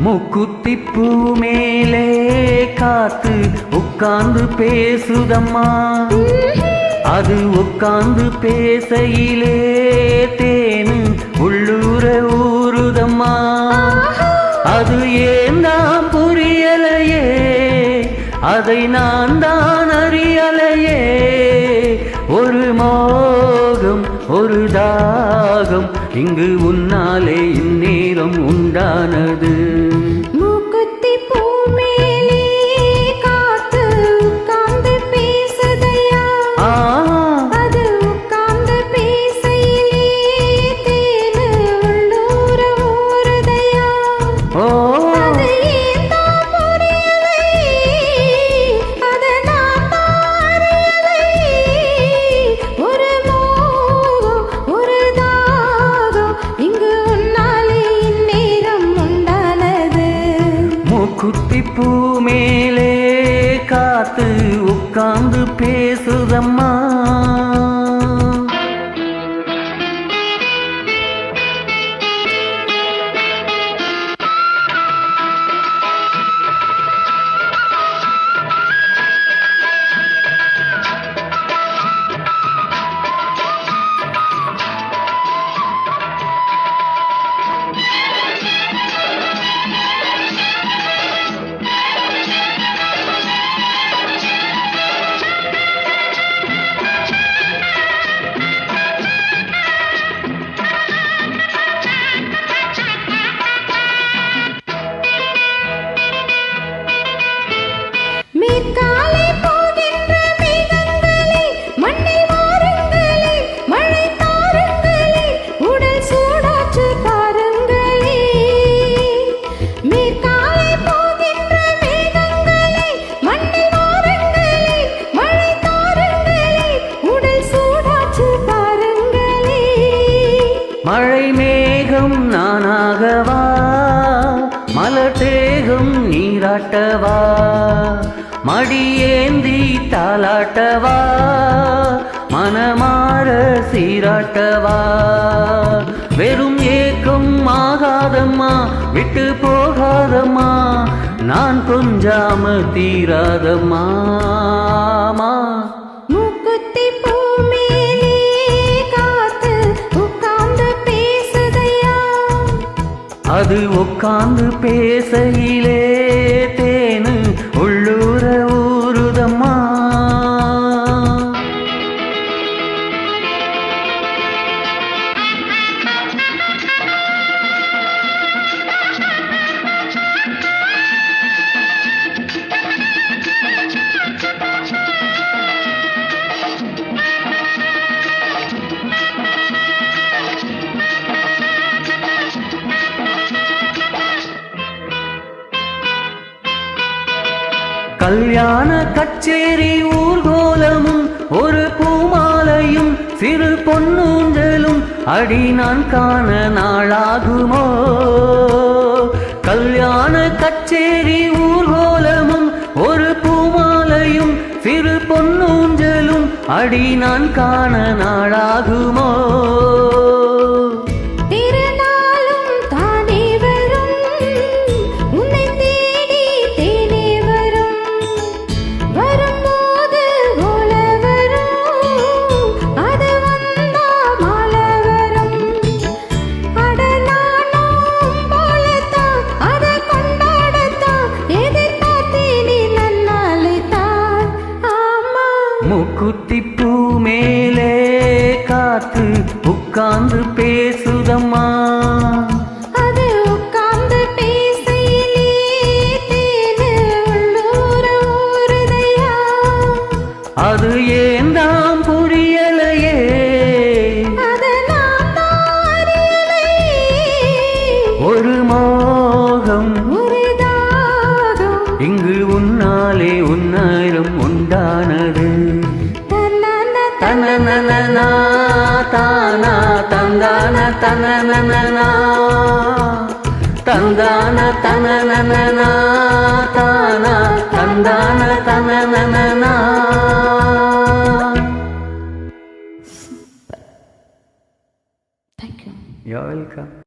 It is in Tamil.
மூக்குத்திப்பூ மேலே காத்து உட்கார்ந்து பேசுதம்மா. அது உட்கார்ந்து பேசையிலே தேனு உள்ளூர ஊறுதம்மா. அது ஏந்தான் புரியலையே, அதை நான் தான் அறியலையே. ஒரு மோகம் ஒரு தாகம் இங்கு உன்னாலே இந்நேரம் உண்டானது. மூக்குத்திப்பூ மேலே காத்து உட்கார்ந்து பேசுதையா. அது உட்கார்ந்து பேசையிலே தேனு உள்ளூர ஊறுதையா. அது ஏந்தான் புரியலையே, அதை நான் தான் அறியலையே. ஒரு மோகம் ஒரு தாகம் இங்கு உன்னாலே இந்நேரம் உண்டானது. மூக்குத்திப்பூ மேலே காத்து உட்கார்ந்து பேசுதம்மா. மேற்காலே போகின்ற மேகங்களே, மண்ணில் வாருங்களே, மழை தாருங்களே, உடல் சூடாற்று பாருங்களே. மேற்காலே போகின்ற மேகங்களே, மண்ணில் வாருங்களே, மழை தாருங்களே, உடல் சூடாற்று பாருங்களே. மழை மேகம் நானாகவா, மலர் தேகம் நீராட்டவா, மடியேந்தி தாலாட்டவா, மனமாற சீராட்டவா. வெறும் ஏக்கம் ஆகாதம்மா, விட்டு போகாதம்மா, நான் கொஞ்சாம தீராதம்மா. மூக்குத்திப்பூ மேலே காத்து உட்கார்ந்து பேசுதையா. அது உட்கார்ந்து பேசையிலே தேனு உள்ளூர ஊறுதம்மா. கல்யாண கச்சேரி ஊர்கோலமும் ஒரு பூமாலையும் சிறு பொன்னூஞ்சலும் அடி நான் காண நாளாகுமோ. கல்யாண கச்சேரி ஊர்கோலமும் ஒரு பூமாலையும் சிறு பொன்னூஞ்சலும் அடி நான் காண நாளாகுமோ. திருநாளும் தானே வரும், உன்னை தேடி தேனே வரும். வரும்போது ஓல வரும், அது வந்தா மாலை வரும். அட நானும் போலத்தான் அதை கொண்டாடத்தான் எதிர்பார்த்தேனே நன்னாலே தான். ஆமா. மூக்குத்திப்பூ மேலே காத்து உட்கார்ந்து பேசுதம்மா. அது உட்கார்ந்து பேசையிலே தேனு உள்ளூர ஊறுதையா. அது ஏந்தாம் புரியலையே, அதை நான் தான் அறியலையே. ஒரு மோகம் ஒரு தாகம் இங்கு உன்னாலே உன்னாயிரம் உண்டானது. தன்னன தனனனா தானா தந்தான தனனனா தந்தான தனனனா தானா தந்தான தனனனா. Thank you. You're welcome.